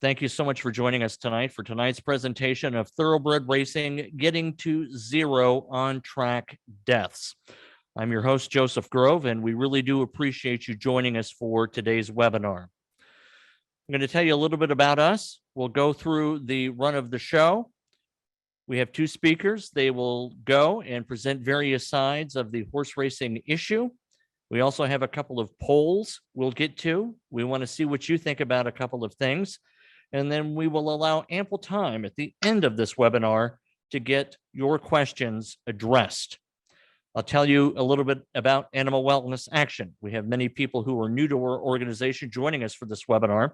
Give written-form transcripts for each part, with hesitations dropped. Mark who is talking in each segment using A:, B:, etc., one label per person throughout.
A: Thank you so much for joining us tonight for tonight's presentation of Thoroughbred Racing Getting to Zero on-Track Deaths. I'm your host, Joseph Grove, and we really do appreciate you joining us for today's webinar. I'm going to tell you a little bit about us. We'll go through the run of the show. We have two speakers. They will go and present various sides of the horse racing issue. We also have a couple of polls we'll get to. We want to see what you think about a couple of things. And then we will allow ample time at the end of this webinar to get your questions addressed. I'll tell you a little bit about Animal Wellness Action. We have many people who are new to our organization joining us for this webinar.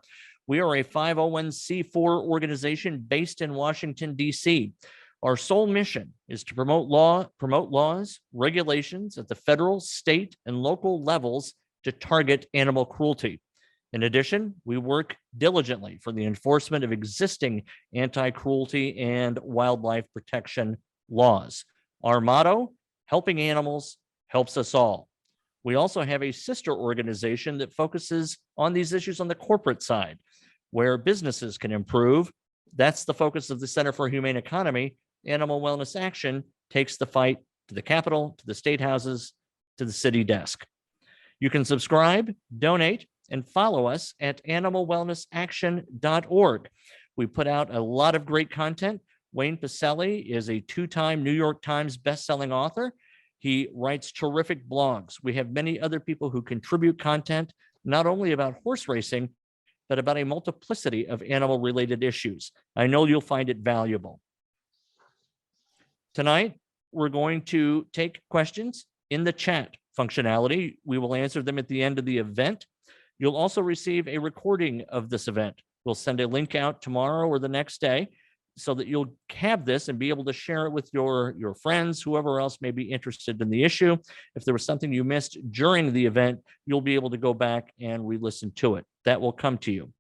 A: We are a 501c4 organization based in Washington, D.C. Our sole mission is to promote laws, regulations at the federal, state, and local levels to target animal cruelty. In addition, we work diligently for the enforcement of existing anti-cruelty and wildlife protection laws. Our motto, helping animals helps us all. We also have a sister organization that focuses on these issues on the corporate side, where businesses can improve. That's the focus of the Center for Humane Economy. Animal Wellness Action takes the fight to the Capitol, to the state houses, to the city desk. You can subscribe, donate, and follow us at animalwellnessaction.org. We put out a lot of great content. Wayne Pacelli is a two-time New York Times bestselling author. He writes terrific blogs. We have many other people who contribute content, not only about horse racing, but about a multiplicity of animal-related issues. I know you'll find it valuable. Tonight, we're going to take questions in the chat functionality. We will answer them at the end of the event. You'll also receive a recording of this event. We'll send a link out tomorrow or the next day so that you'll have this and be able to share it with your friends, whoever else may be interested in the issue. If there was something you missed during the event, you'll be able to go back and re-listen to it. That will come to you.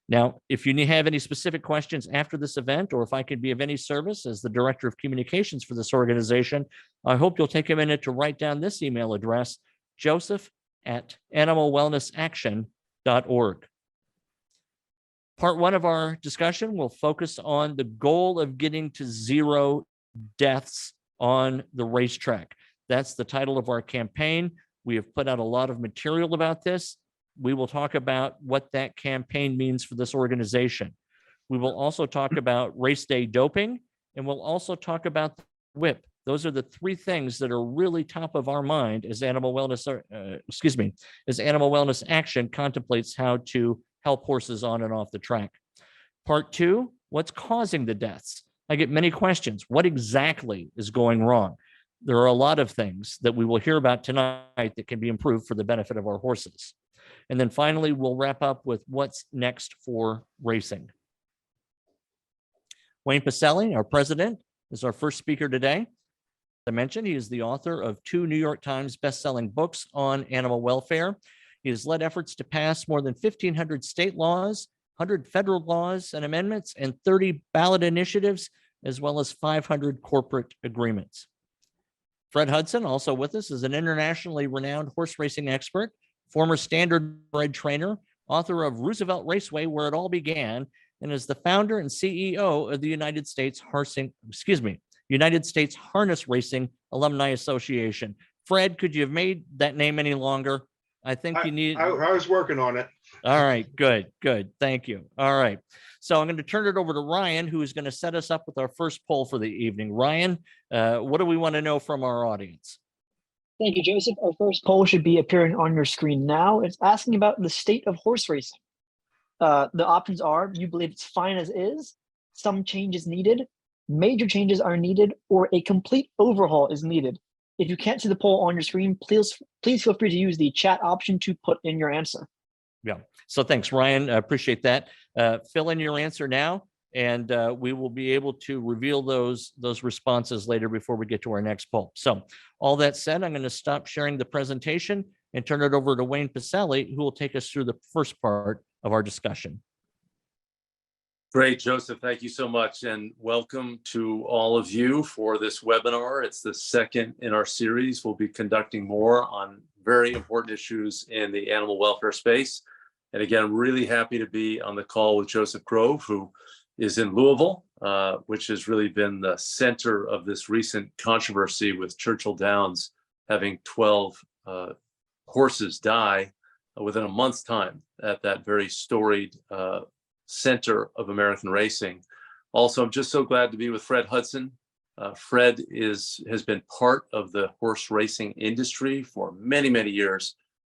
A: Now, if you have any specific questions after this event, or if I could be of any service as the Director of Communications for this organization, I hope you'll take a minute to write down this email address, joseph@animalwellnessaction.org. Part one of our discussion will focus on the goal of getting to zero deaths on the racetrack. That's the title of our campaign. We have put out a lot of material about this. We will talk about what that campaign means for this organization. We will also talk about race day doping, and we'll also talk about the whip. Those are the three things that are really top of our mind as Animal Wellness Action contemplates how to help horses on and off the track. Part two, what's causing the deaths? I get many questions. What exactly is going wrong? There are a lot of things that we will hear about tonight that can be improved for the benefit of our horses. And then finally, we'll wrap up with what's next for racing. Wayne Pacelli, our president, is our first speaker today. As I mentioned, he is the author of 2 New York Times best-selling books on animal welfare. He has led efforts to pass more than 1,500 state laws, 100 federal laws and amendments, and 30 ballot initiatives, as well as 500 corporate agreements. Fred Hudson, also with us, is an internationally renowned horse racing expert, former standardbred trainer, author of Roosevelt Raceway, Where It All Began, and is the founder and CEO of the United States Harness Racing Alumni Association. Fred, could you have made that name any longer? I think you need.
B: I was working on it.
A: All right, good. Thank you. All right. So I'm going to turn it over to Ryan, who is going to set us up with our first poll for the evening. Ryan, what do we want to know from our audience?
C: Thank you, Joseph. Our first poll should be appearing on your screen now. It's asking about the state of horse racing. The options are: you believe it's fine as is, some changes needed, major changes are needed, or a complete overhaul is needed. If you can't see the poll on your screen, please feel free to use the chat option to put in your answer.
A: Yeah. So thanks, Ryan. I appreciate that. Fill in your answer now, and we will be able to reveal those responses later before we get to our next poll. So all that said, I'm going to stop sharing the presentation and turn it over to Wayne Pacelli, who will take us through the first part of our discussion.
D: Great, Joseph. Thank you so much. And welcome to all of you for this webinar. It's the second in our series. We'll be conducting more on very important issues in the animal welfare space. And again, I'm really happy to be on the call with Joseph Grove, who is in Louisville, which has really been the center of this recent controversy with Churchill Downs having 12 horses die within a month's time at that very storied center of American racing. Also, I'm just so glad to be with Fred Hudson. Fred has been part of the horse racing industry for many, many years,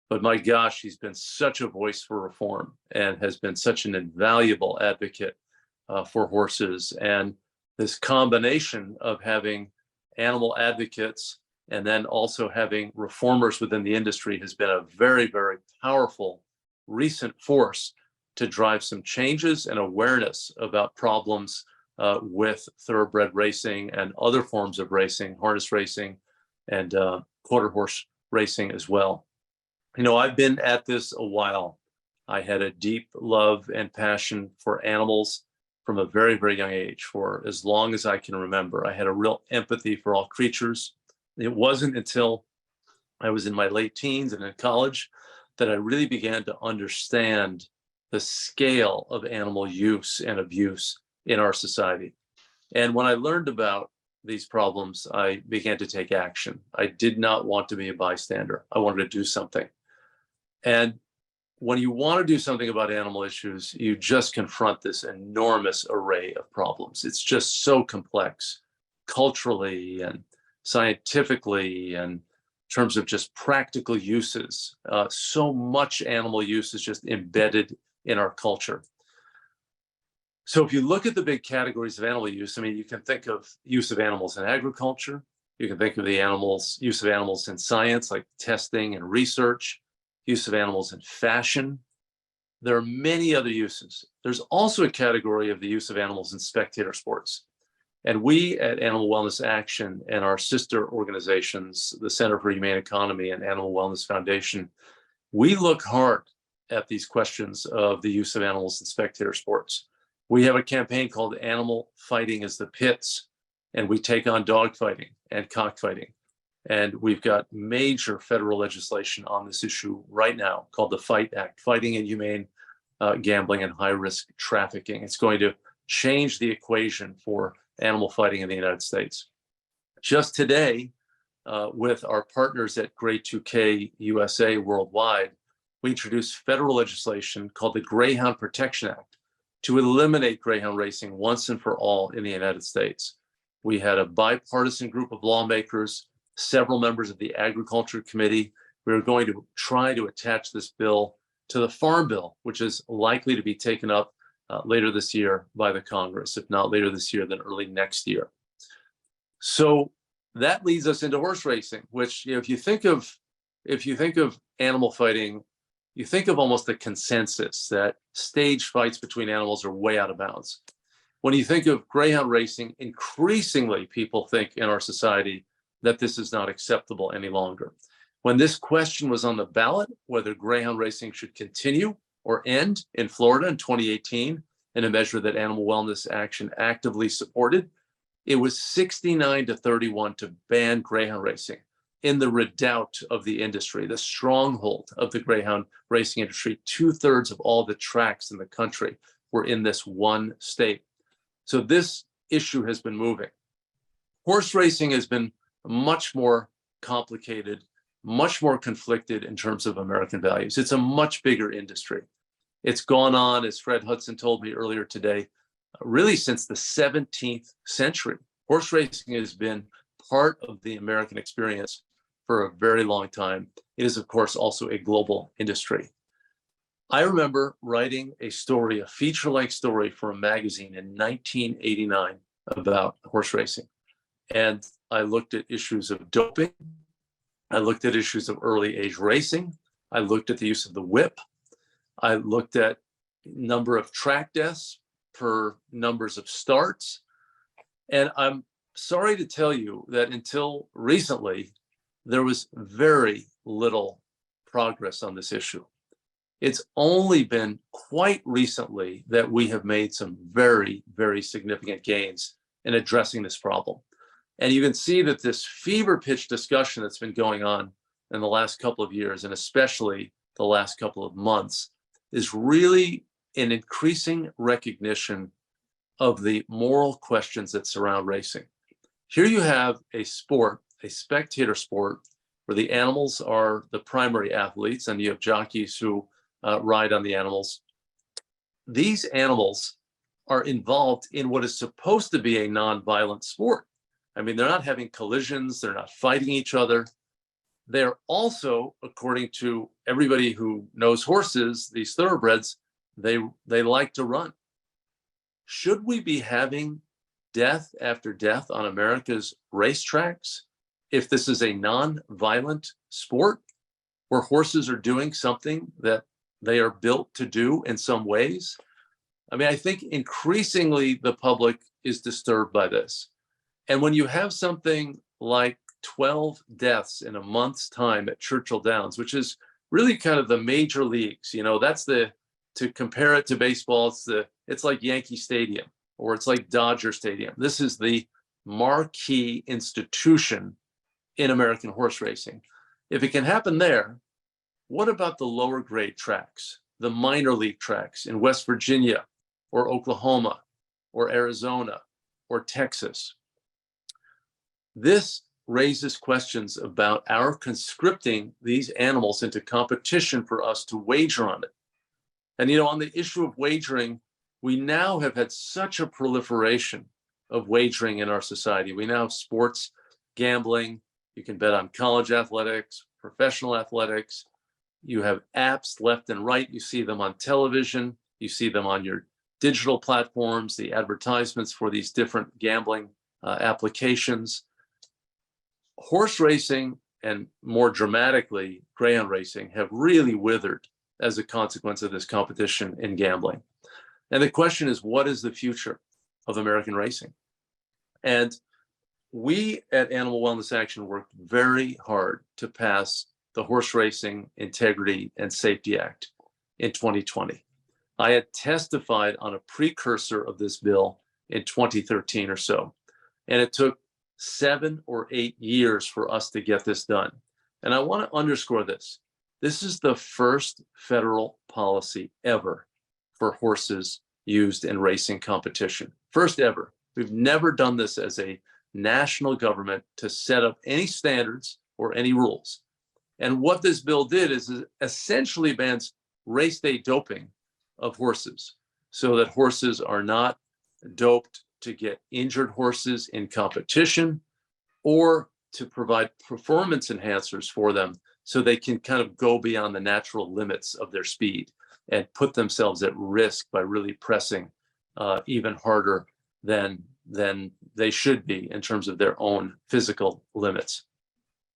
D: but my gosh, he's been such a voice for reform and has been such an invaluable advocate for horses. And this combination of having animal advocates and then also having reformers within the industry has been a very, very powerful recent force to drive some changes and awareness about problems with thoroughbred racing and other forms of racing, harness racing, and quarter horse racing as well. You know, I've been at this a while. I had a deep love and passion for animals from a very, very young age, for as long as I can remember. I had a real empathy for all creatures. It wasn't until I was in my late teens and in college that I really began to understand the scale of animal use and abuse in our society. And when I learned about these problems, I began to take action. I did not want to be a bystander. I wanted to do something. And when you want to do something about animal issues, you just confront this enormous array of problems. It's just so complex culturally and scientifically and in terms of just practical uses. So much animal use is just embedded in our culture. So if you look at the big categories of animal use, I mean, you can think of use of animals in agriculture. You can think of the use of animals in science, like testing and research, use of animals in fashion. There are many other uses. There's also a category of the use of animals in spectator sports. And we at Animal Wellness Action and our sister organizations, the Center for Humane Economy and Animal Wellness Foundation, we look hard at these questions of the use of animals in spectator sports. We have a campaign called Animal Fighting is the Pits, and we take on dog fighting and cockfighting. And we've got major federal legislation on this issue right now called the FIGHT Act, Fighting Inhumane Gambling and High-Risk Trafficking. It's going to change the equation for animal fighting in the United States. Just today, with our partners at Grade 2K USA Worldwide, we introduced federal legislation called the Greyhound Protection Act to eliminate greyhound racing once and for all in the United States. We had a bipartisan group of lawmakers, several members of the Agriculture Committee. We are going to try to attach this bill to the Farm Bill, which is likely to be taken up later this year by the Congress. If not later this year, then early next year. So that leads us into horse racing, which, you know, if you think of animal fighting, you think of almost a consensus that staged fights between animals are way out of bounds. When you think of greyhound racing, increasingly people think in our society that this is not acceptable any longer. When this question was on the ballot, whether greyhound racing should continue or end in Florida in 2018, in a measure that Animal Wellness Action actively supported, it was 69-31 to ban greyhound racing in the redoubt of the industry, the stronghold of the greyhound racing industry. 2/3 of all the tracks in the country were in this one state. So this issue has been moving. Horse racing has been much more complicated, much more conflicted in terms of American values. It's a much bigger industry. It's gone on, as Fred Hudson told me earlier today, really since the 17th century. Horse racing has been part of the American experience for a very long time. It is, of course, also a global industry. I remember writing a story, a feature-length story for a magazine in 1989 about horse racing. And I looked at issues of doping. I looked at issues of early age racing. I looked at the use of the whip. I looked at number of track deaths per numbers of starts. And I'm sorry to tell you that until recently, there was very little progress on this issue. It's only been quite recently that we have made some very, very significant gains in addressing this problem. And you can see that this fever pitch discussion that's been going on in the last couple of years, and especially the last couple of months, is really an increasing recognition of the moral questions that surround racing. Here you have a sport, a spectator sport, where the animals are the primary athletes, and you have jockeys who ride on the animals. These animals are involved in what is supposed to be a non-violent sport. I mean, they're not having collisions, they're not fighting each other. They're also, according to everybody who knows horses, these thoroughbreds, they like to run. Should we be having death after death on America's racetracks if this is a non-violent sport where horses are doing something that they are built to do in some ways? I mean, I think increasingly the public is disturbed by this. And when you have something like 12 deaths in a month's time at Churchill Downs, which is really kind of the major leagues, you know, that's to compare it to baseball, it's like Yankee Stadium or it's like Dodger Stadium. This is the marquee institution in American horse racing. If it can happen there, what about the lower grade tracks, the minor league tracks in West Virginia or Oklahoma or Arizona or Texas? This raises questions about our conscripting these animals into competition for us to wager on it. And, you know, on the issue of wagering, we now have had such a proliferation of wagering in our society. We now have sports gambling. You can bet on college athletics, professional athletics. You have apps left and right. You see them on television. You see them on your digital platforms, the advertisements for these different gambling applications. Horse racing, and more dramatically, greyhound racing, have really withered as a consequence of this competition in gambling. And the question is, what is the future of American racing? And we at Animal Wellness Action worked very hard to pass the Horse Racing Integrity and Safety Act in 2020. I had testified on a precursor of this bill in 2013 or so, and it took 7 or 8 years for us to get this done. And I want to underscore this. This is the first federal policy ever for horses used in racing competition. First ever. We've never done this as a national government to set up any standards or any rules. And what this bill did is it essentially bans race day doping of horses so that horses are not doped to get injured horses in competition or to provide performance enhancers for them so they can kind of go beyond the natural limits of their speed and put themselves at risk by really pressing even harder than they should be in terms of their own physical limits.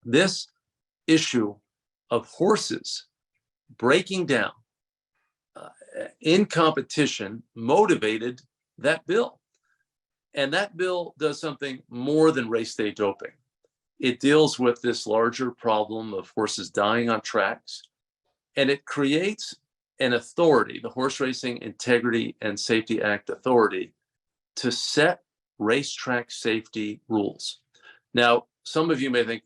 D: This issue of horses breaking down in competition motivated that bill. And that bill does something more than race day doping. It deals with this larger problem of horses dying on tracks, and it creates an authority, the Horse Racing Integrity and Safety Act authority, to set racetrack safety rules. Now, some of you may think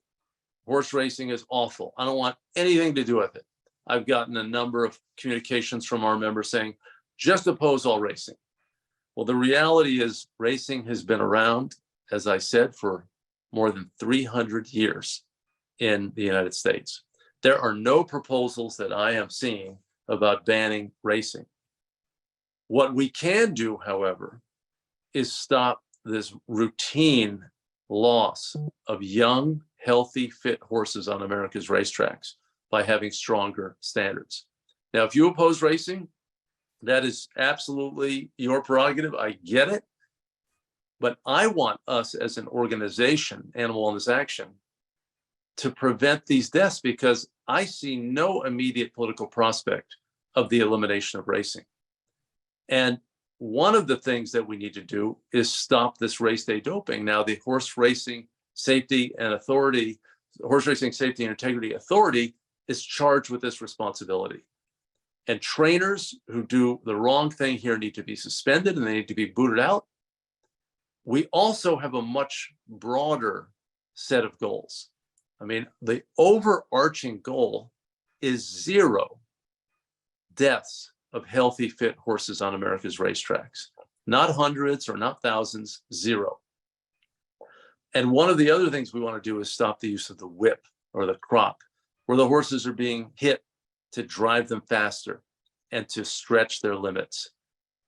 D: horse racing is awful. I don't want anything to do with it. I've gotten a number of communications from our members saying, just oppose all racing. Well, the reality is racing has been around, as I said, for more than 300 years in the United States. There are no proposals that I am seeing about banning racing. What we can do, however, is stop this routine loss of young, healthy, fit horses on America's racetracks by having stronger standards. Now, if you oppose racing, that is absolutely your prerogative. I get it. But I want us as an organization, Animal Wellness Action, to prevent these deaths because I see no immediate political prospect of the elimination of racing. And one of the things that we need to do is stop this race day doping. Now, the Horse Racing Safety and Authority, Horse Racing Safety and Integrity Authority is charged with this responsibility. And trainers who do the wrong thing here need to be suspended and they need to be booted out. We also have a much broader set of goals. I mean, the overarching goal is 0 deaths of healthy, fit horses on America's racetracks. Not hundreds or not thousands, zero. And one of the other things we want to do is stop the use of the whip or the crop, where the horses are being hit to drive them faster and to stretch their limits.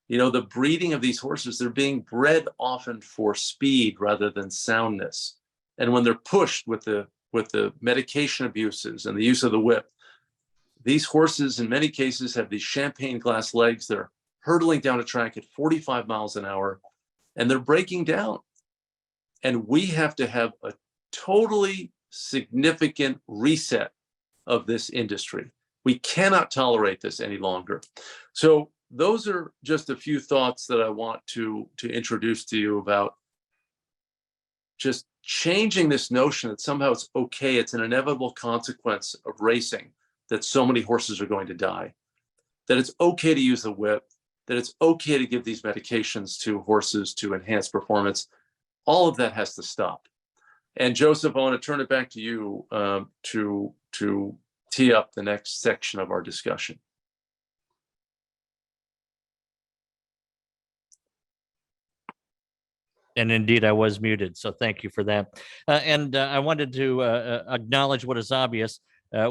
D: You know, the breeding of these horses, they're being bred often for speed rather than soundness. And when they're pushed with the medication abuses and the use of the whip, these horses in many cases have these champagne glass legs. They're hurtling down a track at 45 miles an hour and they're breaking down. And we have to have a totally significant reset of this industry. We cannot tolerate this any longer. So those are just a few thoughts that I want to introduce to you about just changing this notion that somehow it's okay, it's an inevitable consequence of racing that so many horses are going to die, that it's okay to use the whip, that it's okay to give these medications to horses to enhance performance. All of that has to stop. And Joseph, I want to turn it back to you to tee up the next section of our discussion.
A: And indeed, I was muted, so thank you for that. I wanted to acknowledge what is obvious.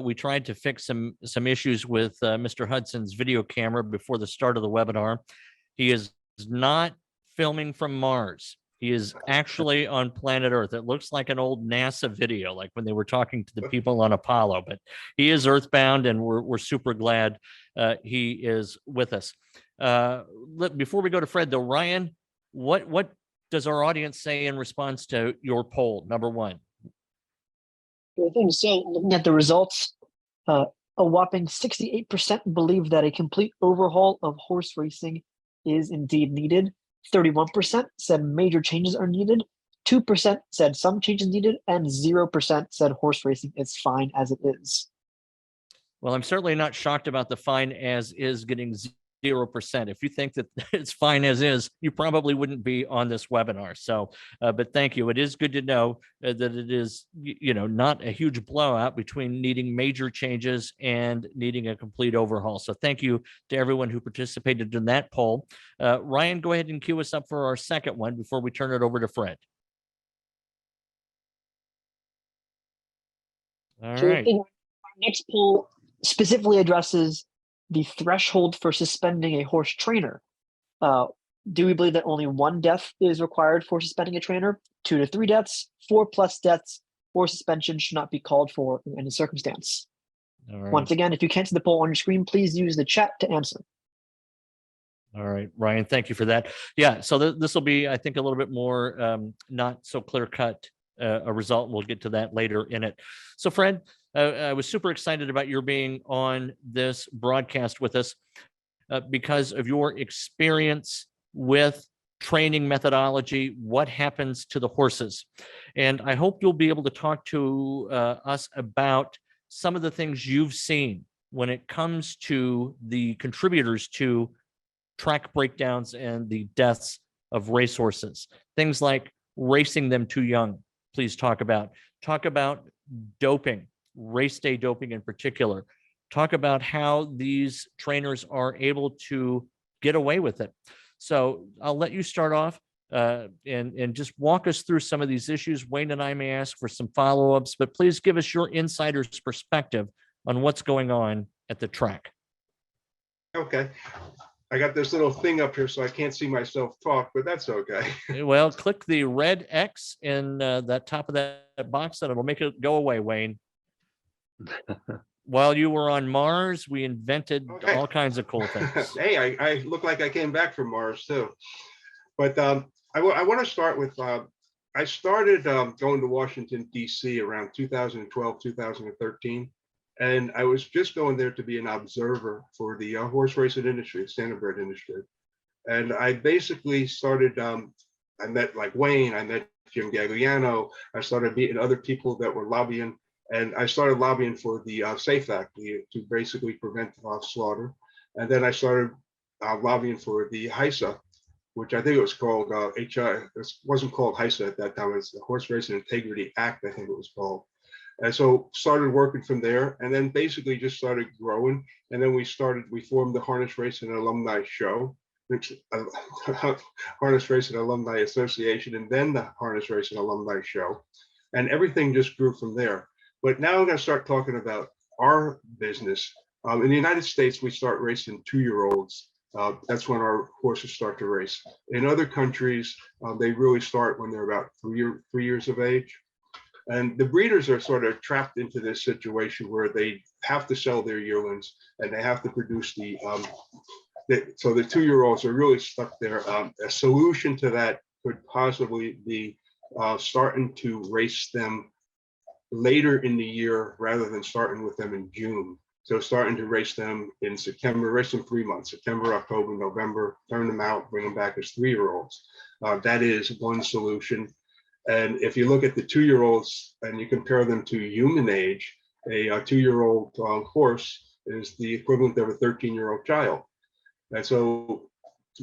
A: We tried to fix some issues with Mr. Hudson's video camera before the start of the webinar. He is not filming from Mars. He is actually on planet Earth. It looks like an old NASA video, like when they were talking to the people on Apollo, but he is earthbound and we're super glad he is with us. Before we go to Fred though, Ryan, what does our audience say in response to your poll, number one?
C: Sure thing. So looking at the results, a whopping 68% believe that a complete overhaul of horse racing is indeed needed. 31% said major changes are needed. 2% said some changes needed, and 0% said horse racing is fine as it is.
A: Well, I'm certainly not shocked about the fine as is getting 0%. If you think that it's fine as is, you probably wouldn't be on this webinar. So, but thank you. It is good to know that it is, not a huge blowout between needing major changes and needing a complete overhaul. So thank you to everyone who participated in that poll. Ryan, go ahead and cue us up for our second one before we turn it over to Fred. All right.
C: Our next poll specifically addresses the threshold for suspending a horse trainer. Do we believe that only one death is required for suspending a trainer? 2 to 3 deaths, 4+ deaths, or suspension should not be called for in any circumstance.
A: All right.
C: Once again, if you can't see the poll on your screen, please use the chat to answer.
A: All right, Ryan, thank you for that. Yeah, so this will be, I think, a little bit more not so clear-cut a result. We'll get to that later in it. So, Fred, I was super excited about your being on this broadcast with us because of your experience with training methodology, what happens to the horses. And I hope you'll be able to talk to us about some of the things you've seen when it comes to the contributors to track breakdowns and the deaths of racehorses. Things like racing them too young. Please talk about doping, race day doping in particular. Talk about how these trainers are able to get away with it. So I'll let you start off and just walk us through some of these issues. Wayne and I may ask for some follow-ups, but please give us your insider's perspective on what's going on at the track.
B: Okay. I got this little thing up here so I can't see myself talk, but that's okay.
A: Well, click the red X in that top of that box and it'll make it go away, Wayne. While you were on Mars, we invented all kinds of cool things.
B: Hey, I look like I came back from Mars too. But I want to start with, I started going to Washington, D.C. around 2012, 2013. And I was just going there to be an observer for the horse racing industry, the standardbred industry. And I basically started, I met like Wayne, I met Jim Gagliano, I started meeting other people that were lobbying, and I started lobbying for the SAFE Act to basically prevent slaughter. And then I started lobbying for the HISA, which I think it was called it wasn't called HISA at that time, it was the Horse Racing Integrity Act, I think it was called. And so started working from there, and then basically just started growing. And then we formed the Harness Racing Alumni Show, which Harness Racing Alumni Association, and then the Harness Racing Alumni Show. And everything just grew from there. But now I'm going to start talking about our business. In the United States, we start racing 2-year-olds. That's when our horses start to race. In other countries, they really start when they're about 3 years of age. And the breeders are sort of trapped into this situation where they have to sell their yearlings and they have to produce so the 2-year-olds are really stuck there. A solution to that could possibly be starting to race them later in the year rather than starting with them in June. So starting to race them in September, race them 3 months, September, October, November, turn them out, bring them back as 3-year-olds. That is one solution. And if you look at the 2-year-olds and you compare them to human age, a 2-year-old horse is the equivalent of a 13-year-old child. And so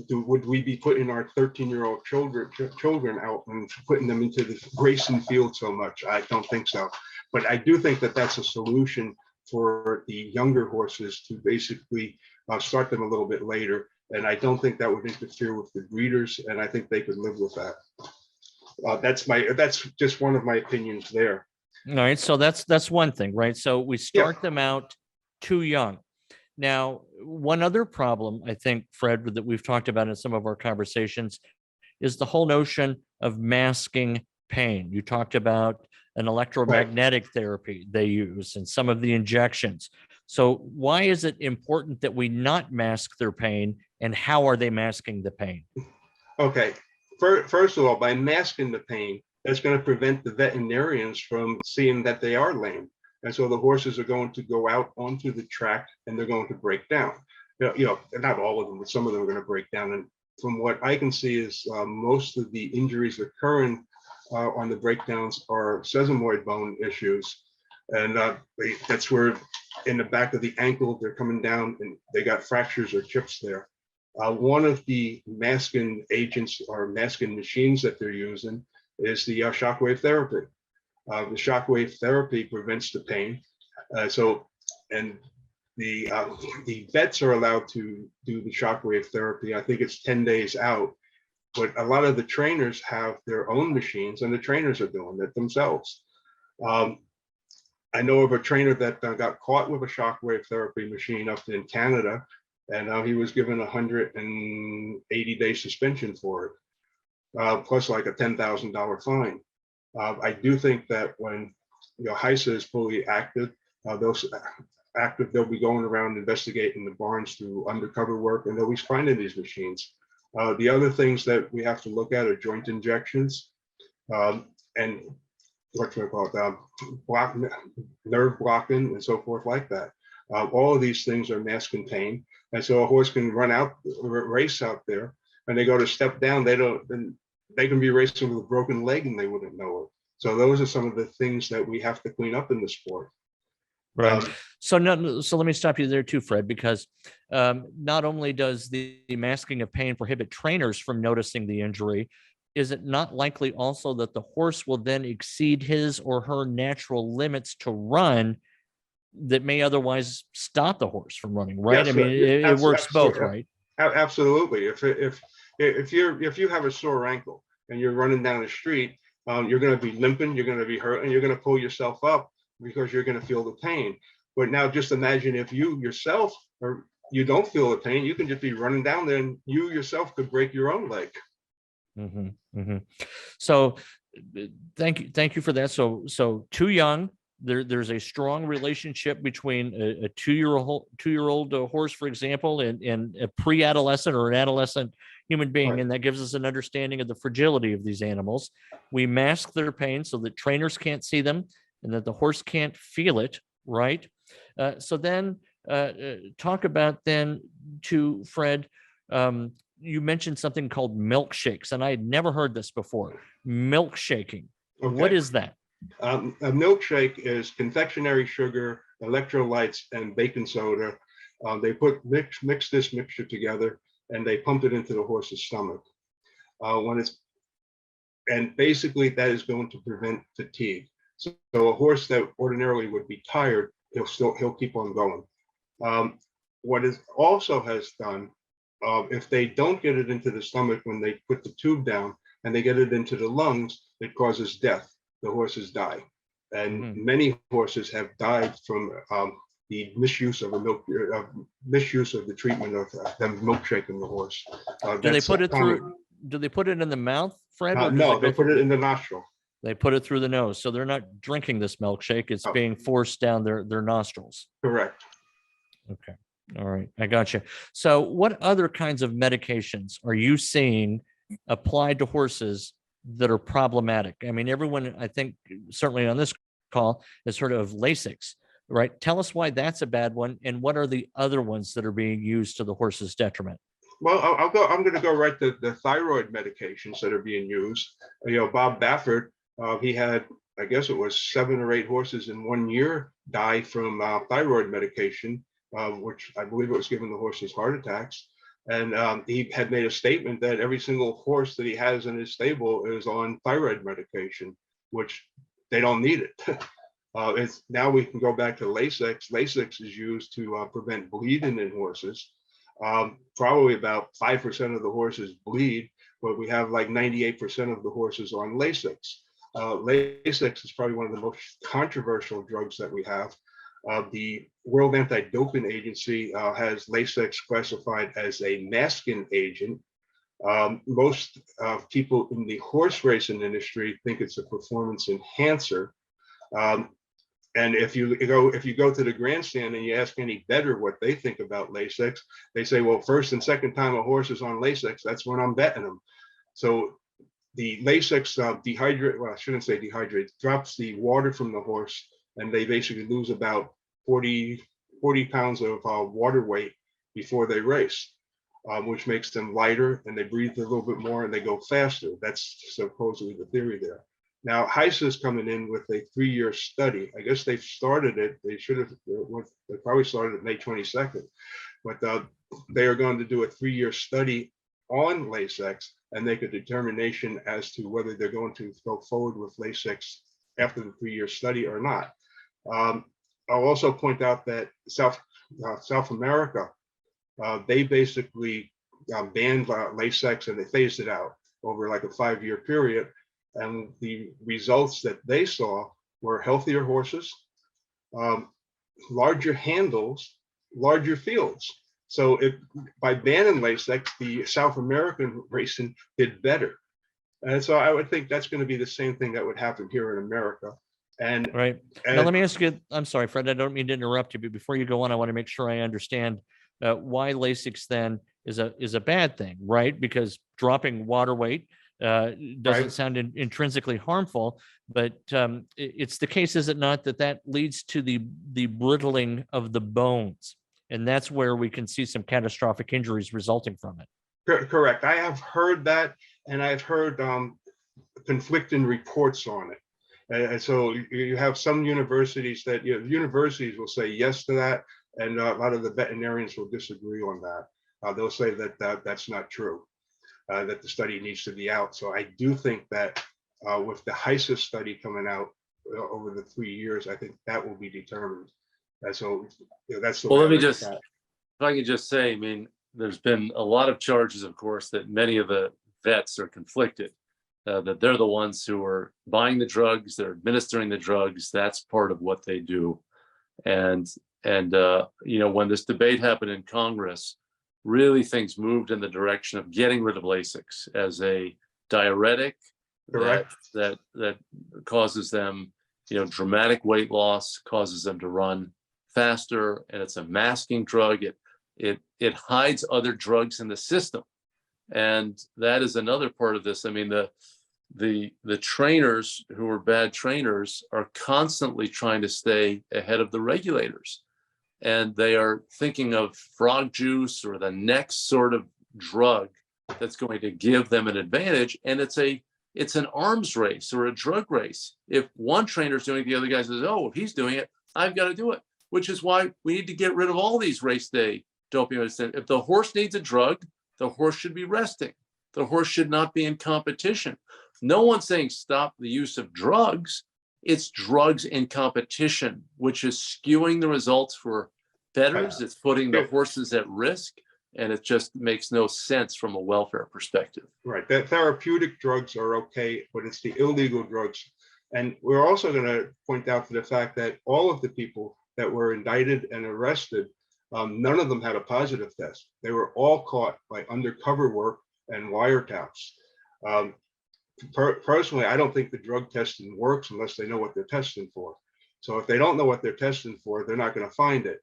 B: would we be putting our 13-year-old children out and putting them into the racing field so much? I don't think so. But I do think that that's a solution for the younger horses to basically start them a little bit later. And I don't think that would interfere with the breeders, and I think they could live with that. That's just one of my opinions there.
A: All right, so that's one thing, right? So we start them out too young. Now, one other problem, I think, Fred, that we've talked about in some of our conversations is the whole notion of masking pain. You talked about an electromagnetic therapy they use and some of the injections. So why is it important that we not mask their pain, and how are they masking the pain?
B: Okay, first of all, by masking the pain, that's going to prevent the veterinarians from seeing that they are lame. And so the horses are going to go out onto the track and they're going to break down. You know, not all of them, but some of them are going to break down. And from what I can see is most of the injuries occurring on the breakdowns are sesamoid bone issues. And that's where in the back of the ankle, they're coming down and they got fractures or chips there. One of the masking agents or masking machines that they're using is the shockwave therapy. The shockwave therapy prevents the pain. And the vets are allowed to do the shockwave therapy. I think it's 10 days out, but a lot of the trainers have their own machines and the trainers are doing it themselves. I know of a trainer that got caught with a shockwave therapy machine up in Canada, and he was given a 180-day suspension for it, plus like a $10,000 fine. I do think that when HISA is fully active, they'll be going around investigating the barns through undercover work, and they'll be finding these machines. The other things that we have to look at are joint injections and what we call it, nerve blocking and so forth like that. All of these things are masking pain, and so a horse can race out there, and they go to step down. They can be racing with a broken leg and they wouldn't know it. So those are some of the things that we have to clean up in the sport.
A: Right. So let me stop you there too, Fred, because not only does the masking of pain prohibit trainers from noticing the injury, is it not likely also that the horse will then exceed his or her natural limits to run that may otherwise stop the horse from running, right?
B: Yes,
A: I mean, it works both, right?
B: Absolutely. If you have a sore ankle and you're running down the street, you're going to be limping, you're going to be hurt, and you're going to pull yourself up because you're going to feel the pain. But now just imagine if you yourself, or you don't feel the pain, you can just be running down there and you yourself could break your own leg.
A: Mm-hmm, mm-hmm. So thank you for that. So too young. There's a strong relationship between a two-year-old horse, for example, and a pre-adolescent or an adolescent human being, right. And that gives us an understanding of the fragility of these animals. We mask their pain so that trainers can't see them and that the horse can't feel it, right? So then talk about then to Fred, you mentioned something called milkshakes, and I had never heard this before. Milkshaking. Okay. What is that?
B: A milkshake is confectionery sugar, electrolytes, and baking soda. They mix this mixture together and they pump it into the horse's stomach. And basically that is going to prevent fatigue. So a horse that ordinarily would be tired, he'll keep on going. What it also has done, if they don't get it into the stomach when they put the tube down and they get it into the lungs, it causes death. The horses die. And many horses have died from the misuse of misuse of the treatment of them milkshaking the horse.
A: Do they put it through? Do they put it in the mouth, Fred? Or
B: no, they put it in the nostril.
A: They put it through the nose, so they're not drinking this milkshake. It's being forced down their nostrils.
B: Correct.
A: Okay. All right. I got you. So what other kinds of medications are you seeing applied to horses that are problematic? I mean, everyone, I think, certainly on this call, has heard of Lasix, right? Tell us why that's a bad one, and what are the other ones that are being used to the horse's detriment?
B: Well, I'm going to go right to the thyroid medications that are being used. Bob Baffert, he had, I guess it was 7 or 8 horses in 1 year die from thyroid medication, which I believe it was giving the horses heart attacks. And he had made a statement that every single horse that he has in his stable is on thyroid medication, which they don't need it. Now we can go back to Lasix. Lasix is used to prevent bleeding in horses. Probably about 5% of the horses bleed, but we have like 98% of the horses on Lasix. Lasix is probably one of the most controversial drugs that we have. The World Anti-Doping Agency has Lasix classified as a masking agent. Most people in the horse racing industry think it's a performance enhancer. And if you go to the grandstand and you ask any bettor what they think about Lasix, they say, well, first and second time a horse is on Lasix, that's when I'm betting them. So the Lasix I shouldn't say dehydrate, drops the water from the horse, and they basically lose about 40 pounds of water weight before they race, which makes them lighter, and they breathe a little bit more and they go faster. That's supposedly the theory there. Now, HISA is coming in with a 3-year study. I guess they've started it. They should have, they probably started it May 22nd, but they are going to do a 3-year study on Lasix and make a determination as to whether they're going to go forward with Lasix after the 3-year study or not. I'll also point out that South America, they basically banned Lasix and they phased it out over like a 5-year period. And the results that they saw were healthier horses, larger handles, larger fields. So by banning Lasix, the South American racing did better. And so I would think that's going to be the same thing that would happen here in America. And
A: right. Now, let me ask you, I'm sorry, Fred, I don't mean to interrupt you, but before you go on, I want to make sure I understand why Lasix then is a bad thing, right? Because dropping water weight doesn't sound intrinsically harmful, but it's the case, is it not, that leads to the brittling of the bones, and that's where we can see some catastrophic injuries resulting from it.
B: Correct. I have heard that, and I've heard conflicting reports on it. And so you have some universities that universities will say yes to that, and a lot of the veterinarians will disagree on that. They'll say that that's not true. That the study needs to be out. So I do think that with the HISA study coming out over the 3 years, I think that will be determined. And so that's the way.
D: Well, let me just, if I could just say, I mean, there's been a lot of charges, of course, that many of the vets are conflicted, that they're the ones who are buying the drugs, they're administering the drugs. That's part of what they do. And when this debate happened in Congress, really things moved in the direction of getting rid of Lasix as a diuretic that causes them, dramatic weight loss, causes them to run faster, and it's a masking drug. It hides other drugs in the system, and that is another part of this. I mean, the trainers who are bad trainers are constantly trying to stay ahead of the regulators. And they are thinking of frog juice or the next sort of drug that's going to give them an advantage. And it's an arms race or a drug race. If one trainer's doing it, the other guy says, oh, if he's doing it, I've got to do it, which is why we need to get rid of all these race day doping medicine. If the horse needs a drug, the horse should be resting. The horse should not be in competition. No one's saying stop the use of drugs, It's drugs in competition, which is skewing the results for bettors. It's putting the horses at risk, and it just makes no sense from a welfare perspective.
B: Right. That therapeutic drugs are okay, but it's the illegal drugs. And we're also going to point out to the fact that all of the people that were indicted and arrested, none of them had a positive test. They were all caught by undercover work and wiretaps. Personally, I don't think the drug testing works unless they know what they're testing for. So if they don't know what they're testing for, they're not going to find it.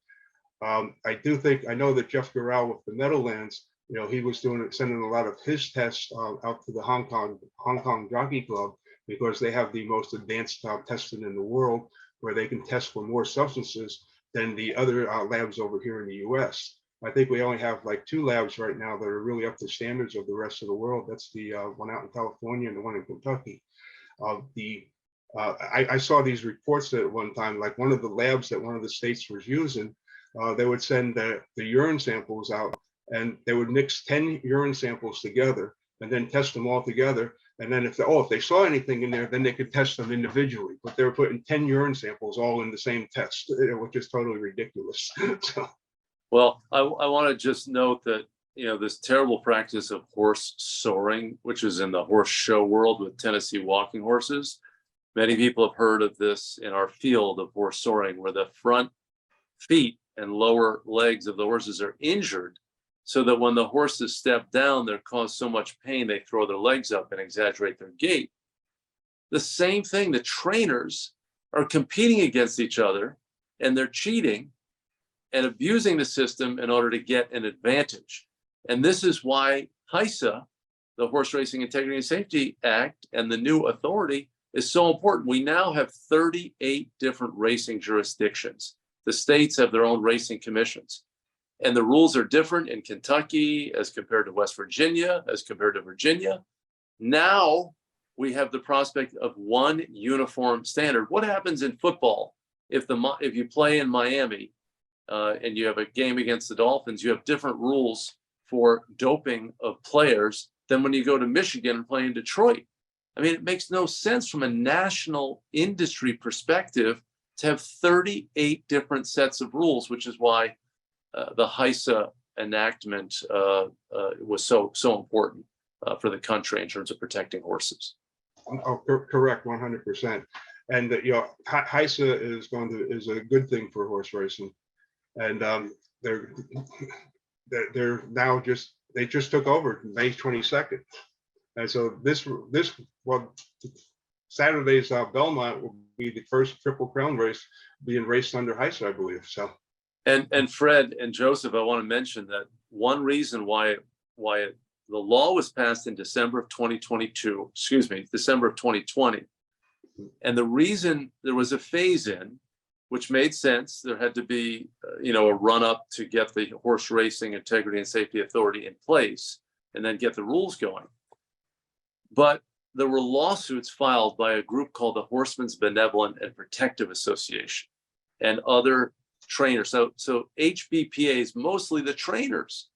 B: I know that Jeff Garrell with the Meadowlands, he was sending a lot of his tests out to the Hong Kong Jockey Club, because they have the most advanced testing in the world, where they can test for more substances than the other labs over here in the US. I think we only have like 2 labs right now that are really up to standards of the rest of the world. That's the one out in California and the one in Kentucky. I saw these reports at one time, like one of the labs that one of the states was using, they would send the urine samples out, and they would mix 10 urine samples together and then test them all together. And then if they saw anything in there, then they could test them individually. But they were putting 10 urine samples all in the same test, which is totally ridiculous. So.
D: Well, I want to just note that, this terrible practice of horse soring, which is in the horse show world with Tennessee walking horses. Many people have heard of this in our field of horse soring, where the front feet and lower legs of the horses are injured, so that when the horses step down, they're caused so much pain, they throw their legs up and exaggerate their gait. The same thing, the trainers are competing against each other, and they're cheating and abusing the system in order to get an advantage. And this is why HISA, the Horse Racing Integrity and Safety Act, and the new authority is so important. We now have 38 different racing jurisdictions. The states have their own racing commissions. And the rules are different in Kentucky as compared to West Virginia, as compared to Virginia. Now we have the prospect of one uniform standard. What happens in football if you play in Miami and you have a game against the Dolphins? You have different rules for doping of players than when you go to Michigan and play in Detroit. I mean, it makes no sense from a national industry perspective to have 38 different sets of rules, which is why the HISA enactment was so important for the country in terms of protecting horses.
B: Oh, correct, 100%. And HISA is a good thing for horse racing, and they're now they just took over May 22nd, and so Saturday's Belmont will be the first Triple Crown race being raced under HISA, I believe. So.
D: And Fred and Joseph, I want to mention that one reason why the law was passed in December of 2020, and the reason there was a phase-in, which made sense. There had to be, a run-up to get the Horse Racing Integrity and Safety Authority in place, and then get the rules going. But there were lawsuits filed by a group called the Horsemen's Benevolent and Protective Association and other trainers. So HBPAs, mostly the trainers,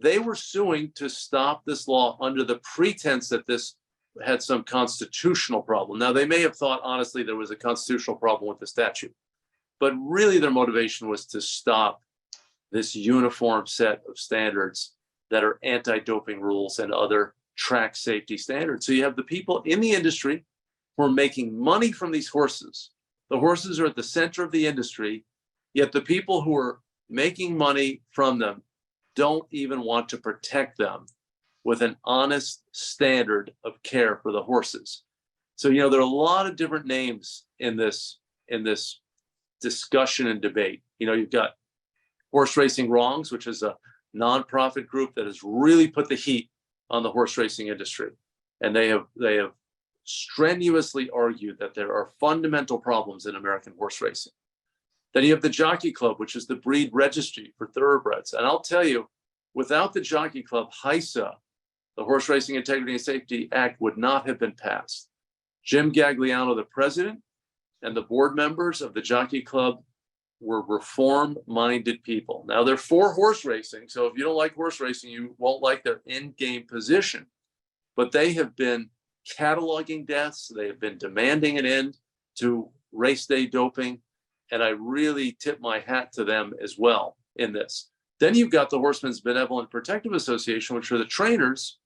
D: they were suing to stop this law under the pretense that this had some constitutional problem. Now, they may have thought, honestly, there was a constitutional problem with the statute, but really their motivation was to stop this uniform set of standards that are anti-doping rules and other track safety standards. So you have the people in the industry who are making money from these horses. The horses are at the center of the industry, yet the people who are making money from them don't even want to protect them with an honest standard of care for the horses. So, there are a lot of different names in this discussion and debate. You've got Horse Racing Wrongs, which is a nonprofit group that has really put the heat on the horse racing industry. And they have strenuously argued that there are fundamental problems in American horse racing. Then you have the Jockey Club, which is the breed registry for thoroughbreds. And I'll tell you, without the Jockey Club, HISA, the Horse Racing Integrity and Safety Act, would not have been passed. Jim Gagliano, the president, and the board members of the Jockey Club were reform-minded people. Now, they're for horse racing, so if you don't like horse racing, you won't like their in-game position. But they have been cataloging deaths. They have been demanding an end. to race day doping. And I really tip my hat to them as well in this. Then you've got the Horsemen's Benevolent Protective Association, which are the trainers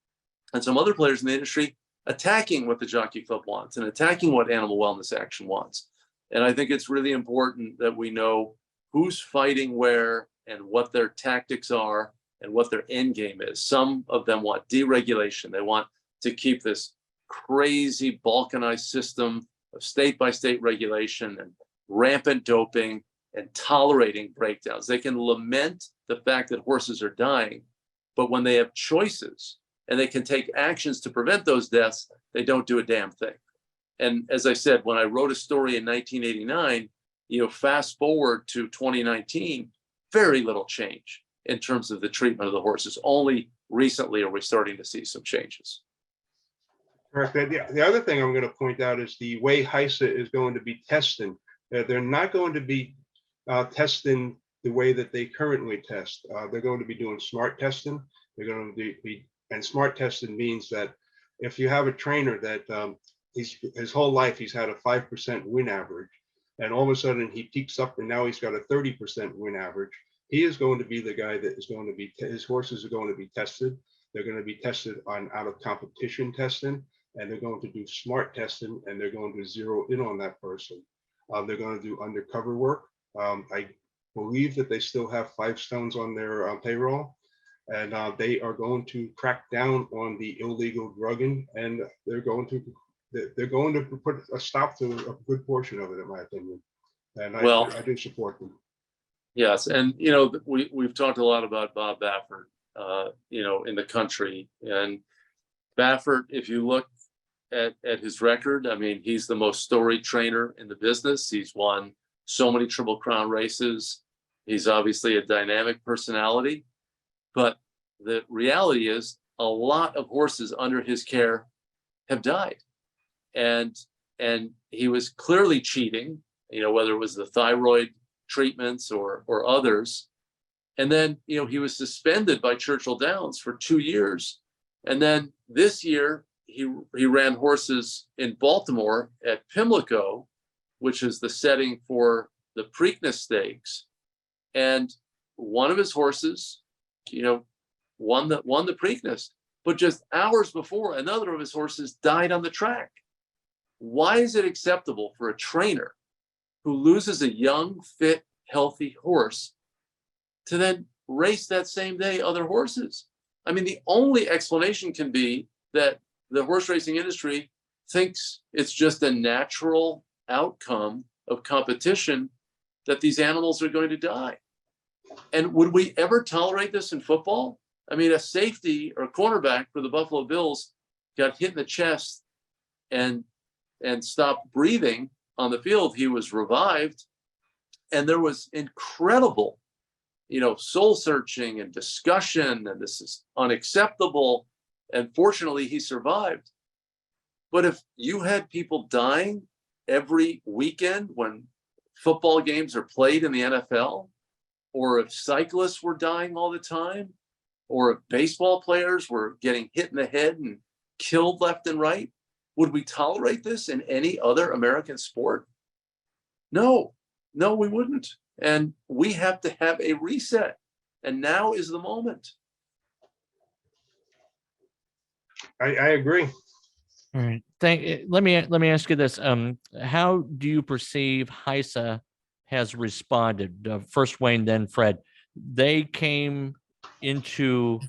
D: and some other players in the industry attacking what the Jockey Club wants and attacking what Animal Wellness Action wants. And I think it's really important that we know who's fighting where and what their tactics are and what their end game is. Some of them want deregulation. They want to keep this crazy balkanized system of state-by-state regulation and rampant doping and tolerating breakdowns. They can lament the fact that horses are dying, but when they have choices and they can take actions to prevent those deaths, they don't do a damn thing. And as I said, when I wrote a story in 1989, fast forward to 2019, very little change in terms of the treatment of the horses. Only recently are we starting to see some changes.
B: Correct. The other thing I'm going to point out is the way HISA is going to be testing. They're not going to be testing the way that they currently test. They're going to be doing smart testing. They're going to be, and smart testing means that if you have a trainer that his whole life he's had a 5% win average, and all of a sudden he peaks up and now he's got a 30% win average, he is going to be the guy that is going to be, his horses are going to be tested. They're going to be tested on out of competition testing, and they're going to do smart testing, and they're going to zero in on that person. They're going to do undercover work. I believe that they still have 5 stones on their payroll, and they are going to crack down on the illegal drugging, and they're going to put a stop to a good portion of it, in my opinion. And I do support them.
D: Yes, and we've talked a lot about Bob Baffert, in the country, and Baffert, if you look at his record, I mean, he's the most storied trainer in the business. He's won so many Triple Crown races. He's obviously a dynamic personality, but the reality is a lot of horses under his care have died, and he was clearly cheating, whether it was the thyroid treatments or others. And then, he was suspended by Churchill Downs for 2 years. And then this year, he ran horses in Baltimore at Pimlico, which is the setting for the Preakness stakes. And one of his horses, won the Preakness, but just hours before, another of his horses died on the track. Why is it acceptable for a trainer who loses a young, fit, healthy horse to then race that same day other horses? I mean, the only explanation can be that the horse racing industry thinks it's just a natural outcome of competition that these animals are going to die. And would we ever tolerate this in football? I mean, a safety or cornerback for the Buffalo Bills got hit in the chest and stopped breathing on the field. He was revived, and there was incredible, soul searching and discussion, and this is unacceptable. And fortunately, he survived. But if you had people dying every weekend when football games are played in the NFL, or if cyclists were dying all the time, or if baseball players were getting hit in the head and killed left and right, would we tolerate this in any other American sport? No, we wouldn't. And we have to have a reset. And now is the moment.
B: I agree.
A: All right. Let me ask you this. How do you perceive HISA has responded? First Wayne, then Fred. They came into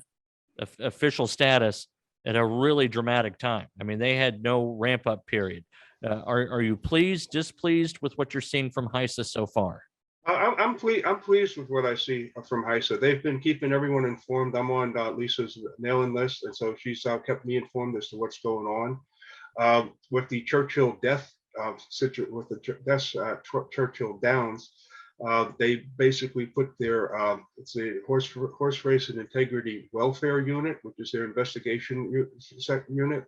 A: official status at a really dramatic time. I mean, they had no ramp up period. Are you pleased, displeased with what you're seeing from HISA so far?
B: I'm pleased with what I see from HISA. They've been keeping everyone informed. I'm on Lisa's mailing list, and so she's kept me informed as to what's going on. With the Churchill death with the deaths at Churchill Downs, they basically put their it's a horse race and integrity welfare unit, which is their investigation unit.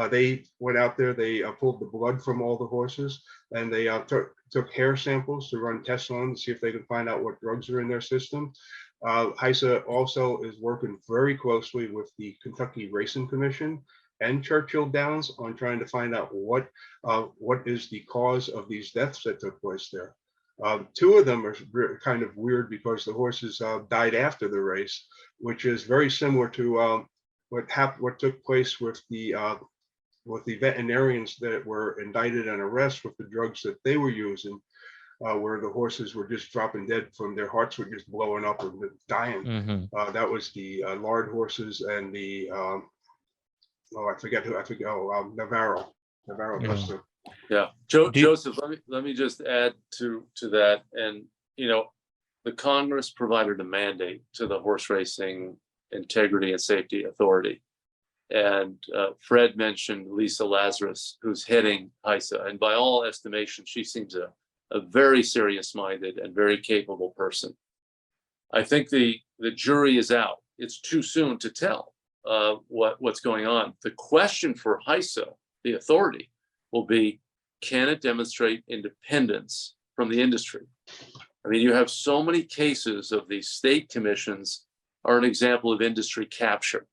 B: They went out there, they pulled the blood from all the horses, and they took hair samples to run tests on to see if they could find out what drugs are in their system. HISA also is working very closely with the Kentucky Racing Commission and Churchill Downs on trying to find out what is the cause of these deaths that took place there. Two of them are kind of weird because the horses died after the race, which is very similar to what took place with the veterinarians that were indicted and arrested with the drugs that they were using, where the horses were just dropping dead from their hearts were just blowing up and dying.
A: Mm-hmm.
B: That was the lard horses and the Navarro.
A: Yeah.
D: Yeah, Joseph, let me just add to that. And, the Congress provided a mandate to the Horse Racing Integrity and Safety Authority. And Fred mentioned Lisa Lazarus, who's heading HISA. And by all estimation, she seems a very serious-minded and very capable person. I think the jury is out. It's too soon to tell what's going on. The question for HISA, the authority, will be, can it demonstrate independence from the industry? I mean, you have so many cases of these state commissions are an example of industry capture,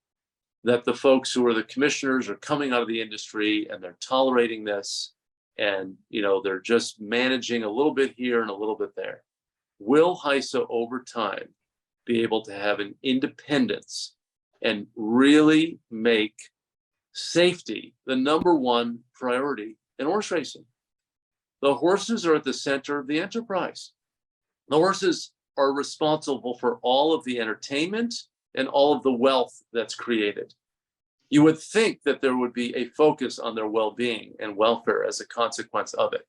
D: that the folks who are the commissioners are coming out of the industry and they're tolerating this, and they're just managing a little bit here and a little bit there. Will HISA over time be able to have an independence and really make safety the #1 priority in horse racing? The horses are at the center of the enterprise. The horses are responsible for all of the entertainment and all of the wealth that's created. You would think that there would be a focus on their well-being and welfare as a consequence of it.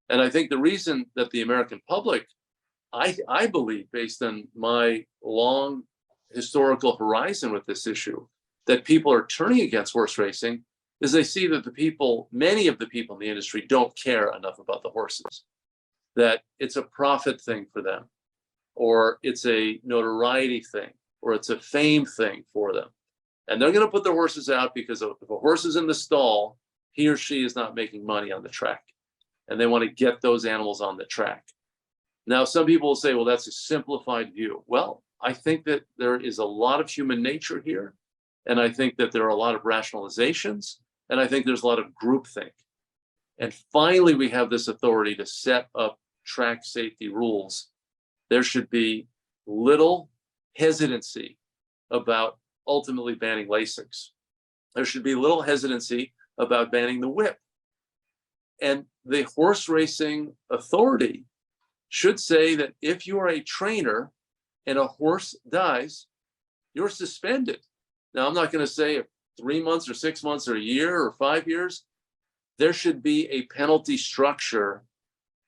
D: And I think the reason that the American public, I believe, based on my long historical horizon with this issue, that people are turning against horse racing is they see that many of the people in the industry don't care enough about the horses, that it's a profit thing for them, or it's a notoriety thing, or it's a fame thing for them. And they're going to put their horses out because if a horse is in the stall, he or she is not making money on the track. And they want to get those animals on the track. Now, some people will say, well, that's a simplified view. Well, I think that there is a lot of human nature here. And I think that there are a lot of rationalizations. And I think there's a lot of groupthink. And finally, we have this authority to set up track safety rules. There should be little hesitancy about ultimately banning Lasix. There should be little hesitancy about banning the whip. And the horse racing authority should say that if you are a trainer and a horse dies, you're suspended. Now, I'm not going to say 3 months or 6 months or a year or 5 years. There should be a penalty structure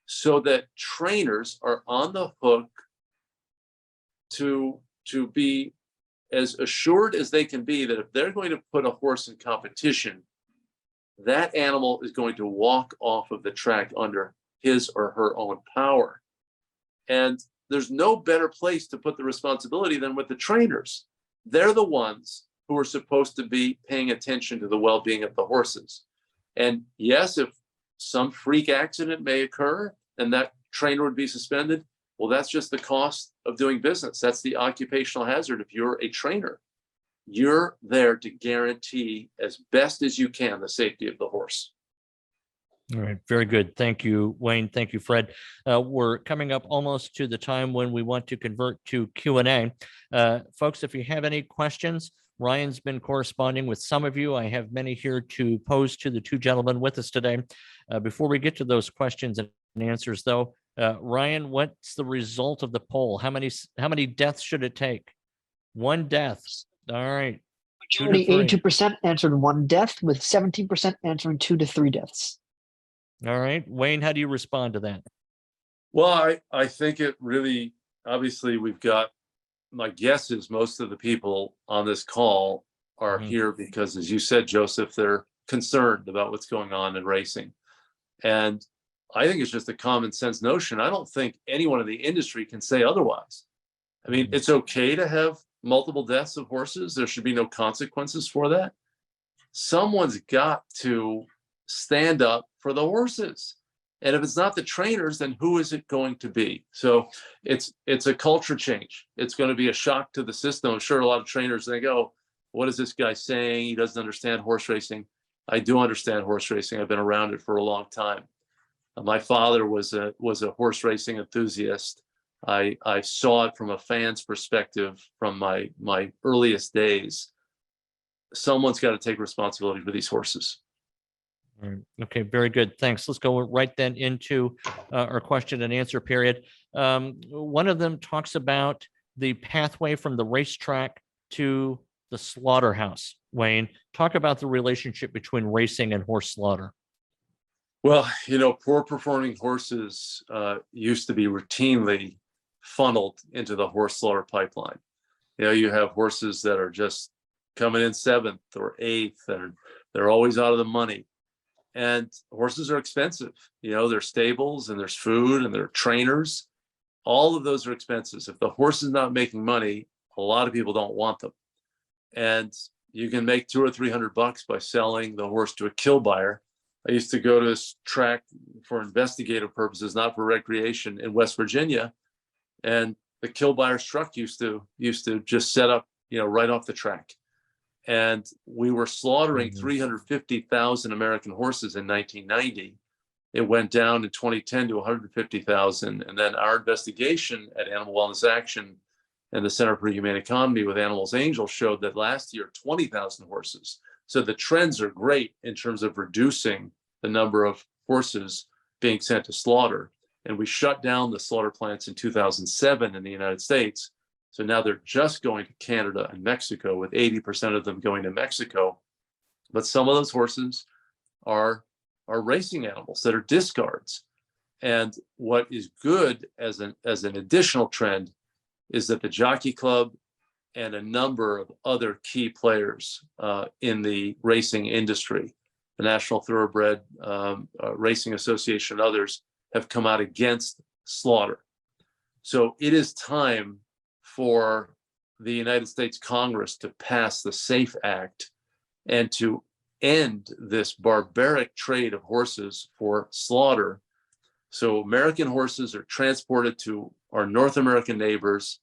D: so that trainers are on the hook to be as assured as they can be that if they're going to put a horse in competition, that animal is going to walk off of the track under his or her own power. And there's no better place to put the responsibility than with the trainers. They're the ones who are supposed to be paying attention to the well-being of the horses. And yes, if some freak accident may occur and that trainer would be suspended, well, that's just the cost of doing business. That's the occupational hazard. If you're a trainer, you're there to guarantee as best as you can the safety of the horse.
A: All right, very good. Thank you, Wayne. Thank you, Fred. We're coming up almost to the time when we want to convert to Q&A. Folks, if you have any questions, Ryan's been corresponding with some of you. I have many here to pose to the two gentlemen with us today. Before we get to those questions and answers, though, Ryan, what's the result of the poll? How many deaths should it take? 1 death. All right.
C: Majority 82% answered 1 death, with 17% answering 2 to 3 deaths.
A: All right. Wayne, how do you respond to that?
D: Well, I think it really, obviously, we've got, my guess is most of the people on this call are here because, as you said, Joseph, they're concerned about what's going on in racing. And I think it's just a common sense notion. I don't think anyone in the industry can say otherwise. I mean, it's okay to have multiple deaths of horses. There should be no consequences for that. Someone's got to stand up for the horses. And if it's not the trainers, then who is it going to be? So it's a culture change. It's going to be a shock to the system. I'm sure a lot of trainers, they go, what is this guy saying? He doesn't understand horse racing. I do understand horse racing. I've been around it for a long time. My father was a horse racing enthusiast. I saw it from a fan's perspective from my earliest days. Someone's got to take responsibility for these horses.
A: Okay, very good. Thanks. Let's go right then into our question and answer period. One of them talks about the pathway from the racetrack to the slaughterhouse. Wayne, talk about the relationship between racing and horse slaughter.
D: Well, poor performing horses used to be routinely funneled into the horse slaughter pipeline. You have horses that are just coming in 7th or 8th, and they're always out of the money. And horses are expensive. There's stables and there's food and there are trainers. All of those are expenses. If the horse is not making money, a lot of people don't want them. And you can make $200 or $300 by selling the horse to a kill buyer. I used to go to this track for investigative purposes, not for recreation, in West Virginia. And the kill buyer's truck used to just set up, right off the track. And we were slaughtering 350,000 American horses in 1990. It went down in 2010 to 150,000. And then our investigation at Animal Wellness Action and the Center for Humane Economy with Animals Angels showed that last year, 20,000 horses. So the trends are great in terms of reducing the number of horses being sent to slaughter. And we shut down the slaughter plants in 2007 in the United States. So now they're just going to Canada and Mexico, with 80% of them going to Mexico. But some of those horses are racing animals that are discards. And what is good as an additional trend is that the Jockey Club and a number of other key players in the racing industry, the National Thoroughbred Racing Association and others, have come out against slaughter. So it is time for the United States Congress to pass the SAFE Act and to end this barbaric trade of horses for slaughter. So American horses are transported to our North American neighbors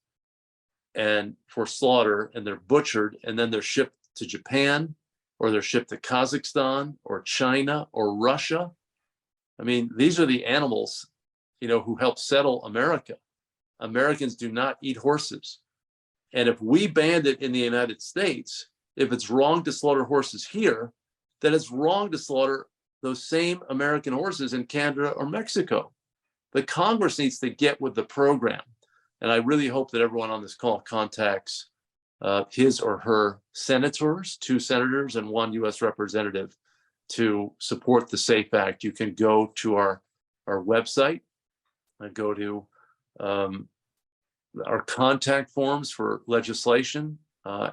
D: and for slaughter, and they're butchered, and then they're shipped to Japan, or they're shipped to Kazakhstan or China or Russia. I mean, these are the animals, who help settle America. Americans do not eat horses. And if we banned it in the United States, if it's wrong to slaughter horses here, then it's wrong to slaughter those same American horses in Canada or Mexico. The Congress needs to get with the program. And I really hope that everyone on this call contacts his or her senators, 2 senators and 1 U.S. representative, to support the SAFE Act. You can go to our website and go to our contact forms for legislation,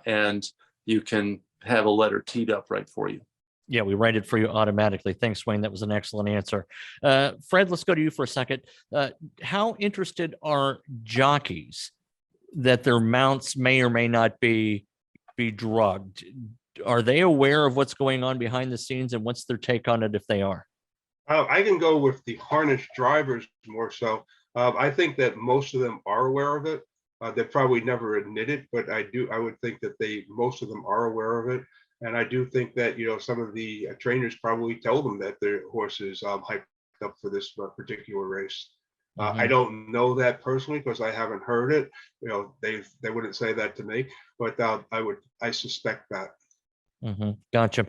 D: and you can have a letter teed up right for you.
A: Yeah, we write it for you automatically. Thanks, Wayne. That was an excellent answer. Fred, let's go to you for a second. How interested are jockeys that their mounts may or may not be drugged? Are they aware of what's going on behind the scenes, and what's their take on it if they are?
B: I can go with the harness drivers more so. I think that most of them are aware of it. They probably never admit it, but I would think that most of them are aware of it. And I do think that, some of the trainers probably tell them that their horse is hyped up for this particular race. I don't know that personally because I haven't heard it. They wouldn't say that to me, but I suspect that.
A: Gotcha.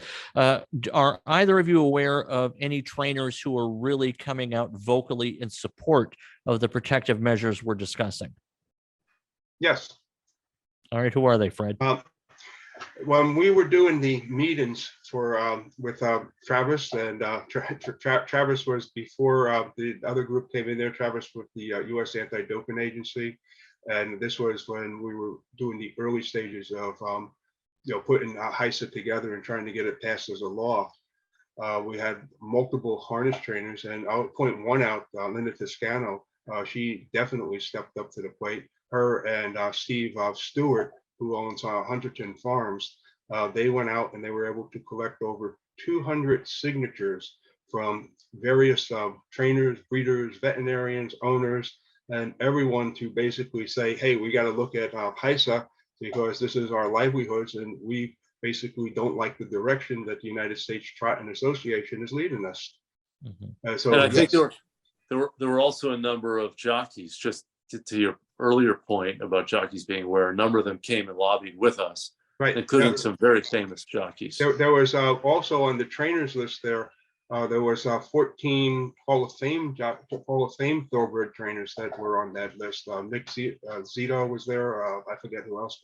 A: Are either of you aware of any trainers who are really coming out vocally in support of the protective measures we're discussing?
B: Yes.
A: All right. Who are they, Fred?
B: When we were doing the meetings with Travis, and Travis was before the other group came in there, Travis with the U.S. Anti-Doping Agency. And this was when we were doing the early stages of putting HISA together and trying to get it passed as a law. We had multiple harness trainers, and I'll point one out, Linda Toscano. She definitely stepped up to the plate. Her and Steve Stewart, who owns Hunterton Farms, they went out and they were able to collect over 200 signatures from various trainers, breeders, veterinarians, owners, and everyone to basically say, hey, we got to look at HISA because this is our livelihoods, and we basically don't like the direction that the United States Trotting Association is leading us. So
D: And I think
B: yes.
D: there were also a number of jockeys, just to your earlier point about jockeys being aware, a number of them came and lobbied with us,
B: Right.
D: including some very famous jockeys.
B: There was also on the trainers list there was 14 Hall of Fame thoroughbred trainers that were on that list. Nick Zito was there. I forget who else,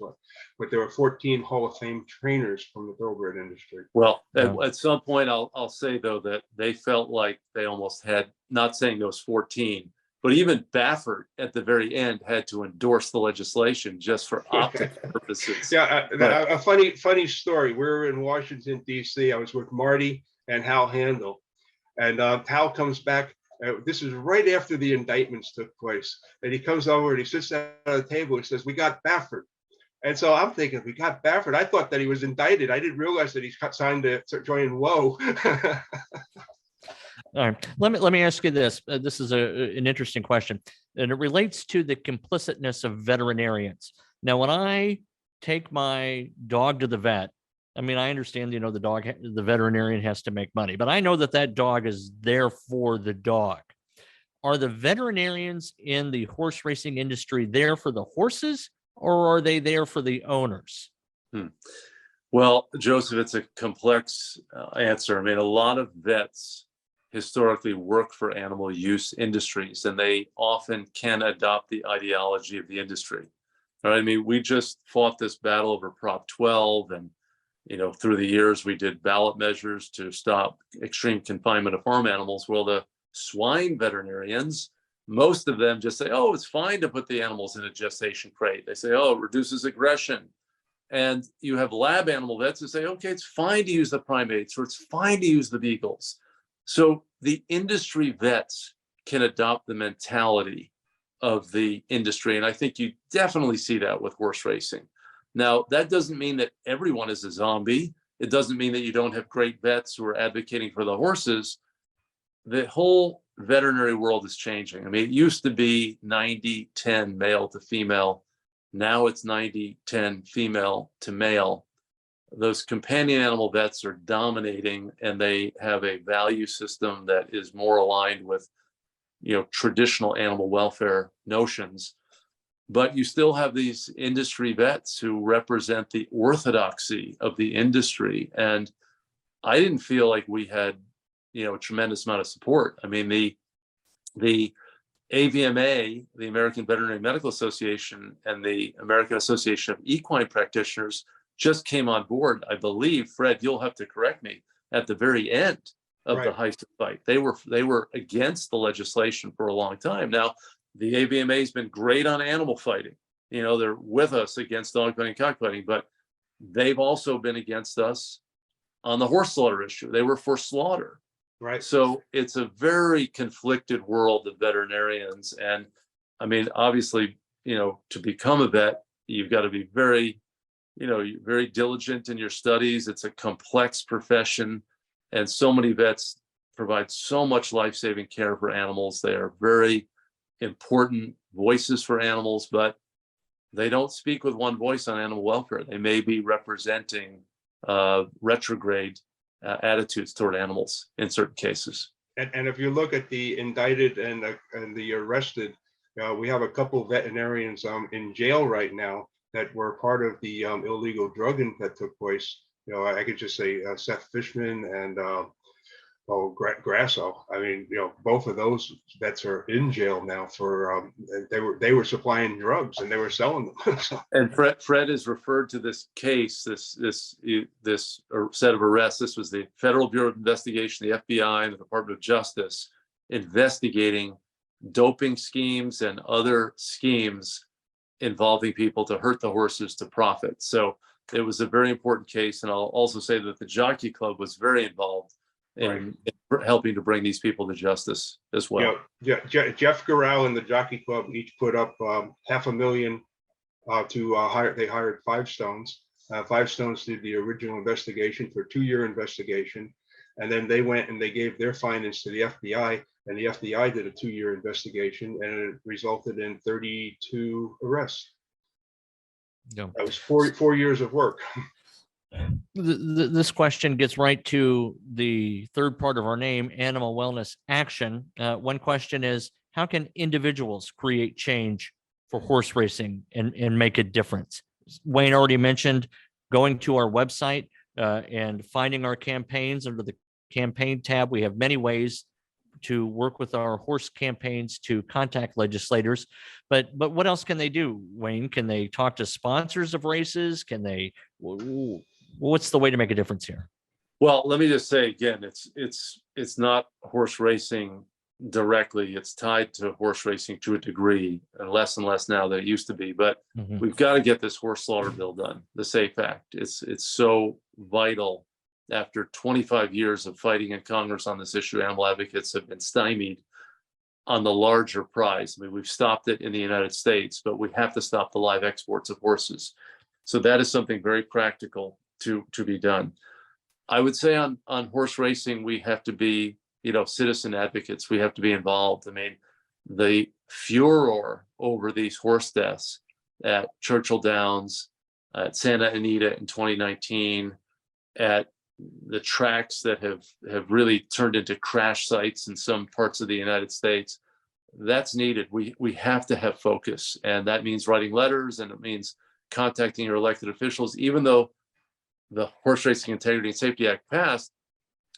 B: but there were 14 Hall of Fame trainers from the thoroughbred industry.
D: Well, at some point, I'll say though that they felt like they almost had, not saying those 14, but even Baffert at the very end had to endorse the legislation just for optic purposes.
B: Yeah, a funny story. We were in Washington, D.C. I was with Marty and Hal Handel, and Hal comes back. This is right after the indictments took place, and he comes over and he sits down at the table. He says, "We got Baffert." And so I'm thinking, we got Baffert. I thought that he was indicted. I didn't realize that he's signed to join Whoa.
A: All right. Let me ask you this. This is an interesting question, and it relates to the complicitness of veterinarians. Now, when I take my dog to the vet, I mean, I understand, the veterinarian has to make money, but I know that dog is there for the dog. Are the veterinarians in the horse racing industry there for the horses, or are they there for the owners?
D: Well, Joseph, it's a complex answer. I mean, a lot of vets historically work for animal use industries, and they often can adopt the ideology of the industry. All right? I mean, we just fought this battle over Prop 12, and through the years, we did ballot measures to stop extreme confinement of farm animals. Well, the swine veterinarians, most of them just say, oh, it's fine to put the animals in a gestation crate. They say, oh, it reduces aggression. And you have lab animal vets who say, okay, it's fine to use the primates, or it's fine to use the beagles. So the industry vets can adopt the mentality of the industry. And I think you definitely see that with horse racing. Now, that doesn't mean that everyone is a zombie. It doesn't mean that you don't have great vets who are advocating for the horses. The whole veterinary world is changing. I mean, it used to be 90-10 male to female. Now it's 90-10 female to male. Those companion animal vets are dominating, and they have a value system that is more aligned with, traditional animal welfare notions. But you still have these industry vets who represent the orthodoxy of the industry. And I didn't feel like we had, a tremendous amount of support. I mean, the AVMA, the American Veterinary Medical Association, and the American Association of Equine Practitioners just came on board, I believe, Fred, you'll have to correct me, at the very end of the Heist fight. They were against the legislation for a long time. Now, the AVMA has been great on animal fighting. They're with us against dog fighting, cockfighting, but they've also been against us on the horse slaughter issue. They were for slaughter.
B: Right.
D: So it's a very conflicted world of veterinarians. And I mean, obviously, to become a vet, you've got to be very, very diligent in your studies. It's a complex profession, and so many vets provide so much life-saving care for animals. They are very important voices for animals, but they don't speak with one voice on animal welfare. They may be representing retrograde attitudes toward animals in certain cases.
B: And if you look at the indicted and the arrested, we have a couple of veterinarians in jail right now that were part of the illegal drugging that took place. I could just say Seth Fishman and Grasso. I mean, both of those vets are in jail now for they were supplying drugs and they were selling them.
D: And Fred has referred to this case, this set of arrests. This was the Federal Bureau of Investigation, the FBI, and the Department of Justice investigating doping schemes and other schemes involving people to hurt the horses to profit. So it was a very important case. And I'll also say that the Jockey Club was very involved in helping to bring these people to justice as well.
B: Jeff Garrell and the Jockey Club each put up $500,000 to hire. They hired Five Stones. Five Stones did the original investigation for a 2-year investigation, and then they went and they gave their findings to the FBI, and the FBI did a 2-year investigation, and it resulted in 32 arrests.
A: Yeah.
B: That was four years of work.
A: This question gets right to the third part of our name, animal wellness action. One question is, how can individuals create change for horse racing and make a difference? Wayne already mentioned going to our website and finding our campaigns under the campaign tab. We have many ways to work with our horse campaigns to contact legislators, but what else can they do, Wayne? Can they talk to sponsors of races? Can they, what's the way to make a difference here?
D: Well, let me just say again, it's not horse racing directly. It's tied to horse racing to a degree, and less now than it used to be. But we've got to get this horse slaughter bill done, the SAFE Act. It's so vital. After 25 years of fighting in Congress on this issue, animal advocates have been stymied on the larger prize. I mean, we've stopped it in the United States, but we have to stop the live exports of horses. So that is something very practical to be done. I would say on horse racing, we have to be, citizen advocates. We have to be involved. I mean, the furor over these horse deaths at Churchill Downs, at Santa Anita in 2019, at the tracks that have really turned into crash sites in some parts of the United States, that's needed. We have to have focus, and that means writing letters, and it means contacting your elected officials. Even though the Horse Racing Integrity and Safety Act passed,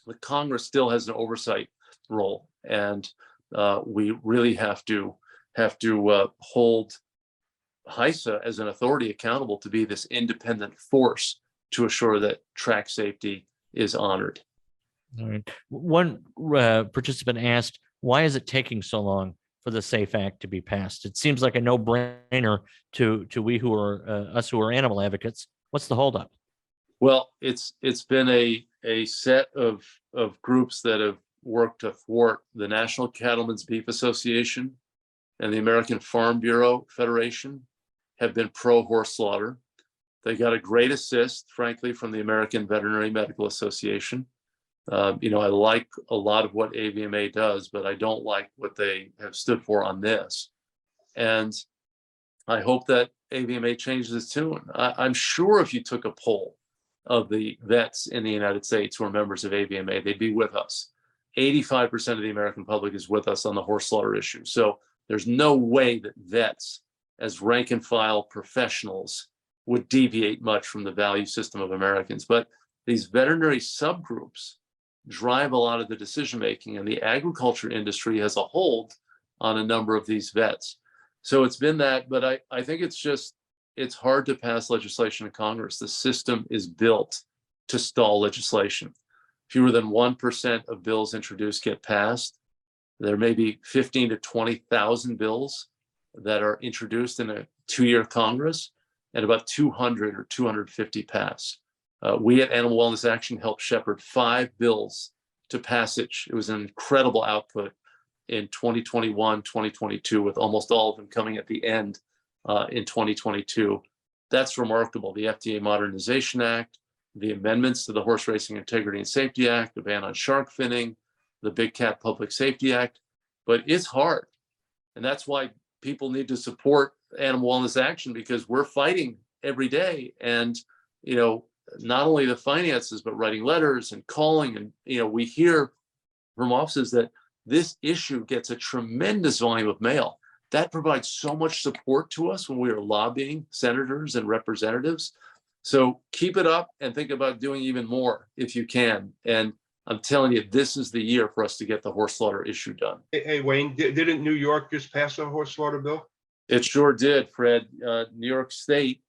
D: the Congress still has an oversight role, and we really have to hold HISA as an authority accountable to be this independent force to assure that track safety is honored.
A: All right. One participant asked, why is it taking so long for the SAFE Act to be passed? It seems like a no-brainer to we who are us who are animal advocates. What's the holdup?
D: Well, it's been a set of groups that have worked to thwart the National Cattlemen's Beef Association and the American Farm Bureau Federation have been pro-horse slaughter. They got a great assist, frankly, from the American Veterinary Medical Association. I like a lot of what AVMA does, but I don't like what they have stood for on this. And I hope that AVMA changes its tune. I'm sure if you took a poll of the vets in the United States who are members of AVMA, they'd be with us. 85% of the American public is with us on the horse slaughter issue. So there's no way that vets, as rank and file professionals, would deviate much from the value system of Americans. But these veterinary subgroups drive a lot of the decision making, and the agriculture industry has a hold on a number of these vets. So it's been that, but I think it's hard to pass legislation in Congress. The system is built to stall legislation. Fewer than 1% of bills introduced get passed. There may be 15 to 20,000 bills that are introduced in a 2-year Congress, and about 200 or 250 pass. We at Animal Wellness Action helped shepherd 5 bills to passage. It was an incredible output in 2021, 2022, with almost all of them coming at the end in 2022. That's remarkable. The FDA Modernization Act, the amendments to the Horse Racing Integrity and Safety Act, the ban on shark finning, the Big Cat Public Safety Act. But it's hard. And that's why people need to support Animal Wellness Action, because we're fighting every day. And, not only the finances, but writing letters and calling. And, we hear from offices that this issue gets a tremendous volume of mail. That provides so much support to us when we are lobbying senators and representatives. So keep it up and think about doing even more if you can. And I'm telling you, this is the year for us to get the horse slaughter issue done.
B: Hey, Wayne, didn't New York just pass a horse slaughter bill?
D: It sure did, Fred. New York State,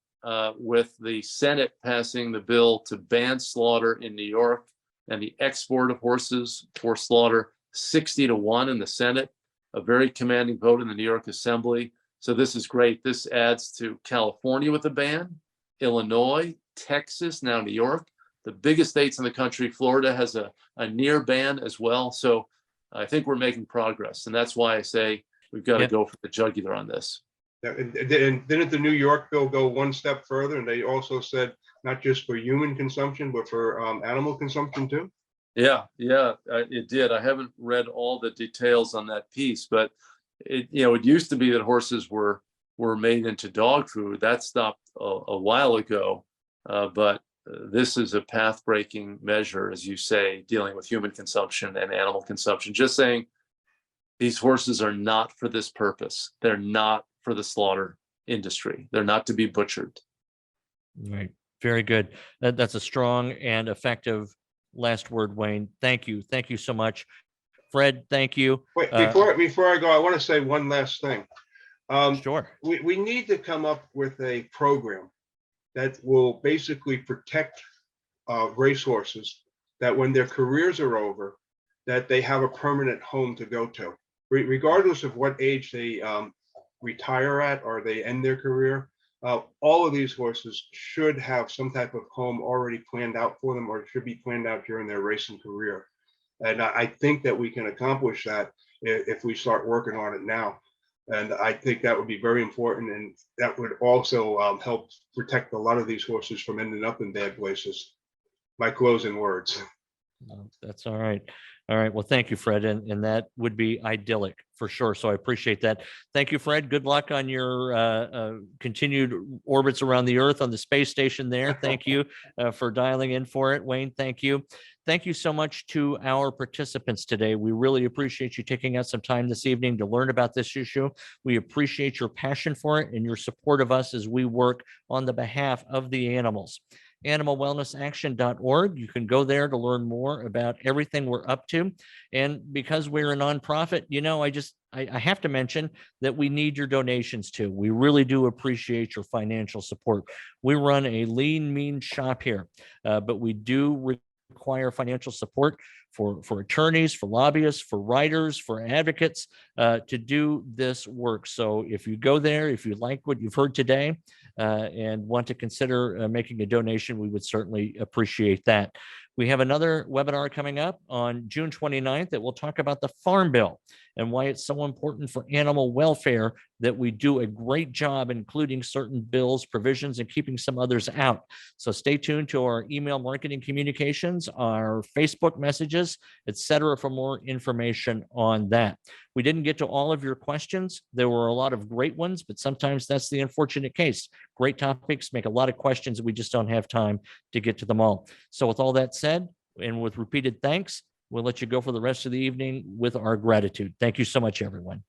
D: with the Senate passing the bill to ban slaughter in New York and the export of horses for slaughter, 60-1 in the Senate, a very commanding vote in the New York Assembly. So this is great. This adds to California with a ban, Illinois, Texas, now New York, the biggest states in the country. Florida has a near ban as well. So I think we're making progress. And that's why I say we've got to go for the jugular on this.
B: And didn't the New York bill go one step further? And they also said not just for human consumption, but for animal consumption too?
D: Yeah, it did. I haven't read all the details on that piece, but it used to be that horses were were made into dog food. That stopped a while ago, but this is a path-breaking measure, as you say, dealing with human consumption and animal consumption. Just saying these horses are not for this purpose. They're not for the slaughter industry. They're not to be butchered.
A: Right. Very good. That's a strong and effective last word, Wayne. Thank you. Thank you so much. Fred, thank you.
B: Wait, before I go, I want to say one last thing.
A: Sure.
B: We need to come up with a program that will basically protect racehorses, that when their careers are over, that they have a permanent home to go to, regardless of what age they retire at or they end their career. All of these horses should have some type of home already planned out for them, or should be planned out during their racing career. And I think that we can accomplish that if we start working on it now. And I think that would be very important. And that would also help protect a lot of these horses from ending up in bad places. My closing words.
A: No, that's all right. All right. Well, thank you, Fred. And that would be idyllic for sure. So I appreciate that. Thank you, Fred. Good luck on your continued orbits around the Earth on the space station there. Thank you for dialing in for it. Wayne, thank you. Thank you so much to our participants today. We really appreciate you taking out some time this evening to learn about this issue. We appreciate your passion for it and your support of us as we work on the behalf of the animals. animalwellnessaction.org. You can go there to learn more about everything we're up to. And because we're a nonprofit, you know, I have to mention that we need your donations too. We really do appreciate your financial support. We run a lean, mean shop here, but we do require financial support for attorneys, for lobbyists, for writers, for advocates to do this work. So if you go there, if you like what you've heard today and want to consider making a donation, we would certainly appreciate that. We have another webinar coming up on June 29th that will talk about the Farm Bill and why it's so important for animal welfare that we do a great job including certain bills, provisions, and keeping some others out. So stay tuned to our email marketing communications, our Facebook messages, etc., for more information on that. We didn't get to all of your questions. There were a lot of great ones, but sometimes that's the unfortunate case. Great topics make a lot of questions. We just don't have time to get to them all. So with all that said, and with repeated thanks, we'll let you go for the rest of the evening with our gratitude. Thank you so much, everyone.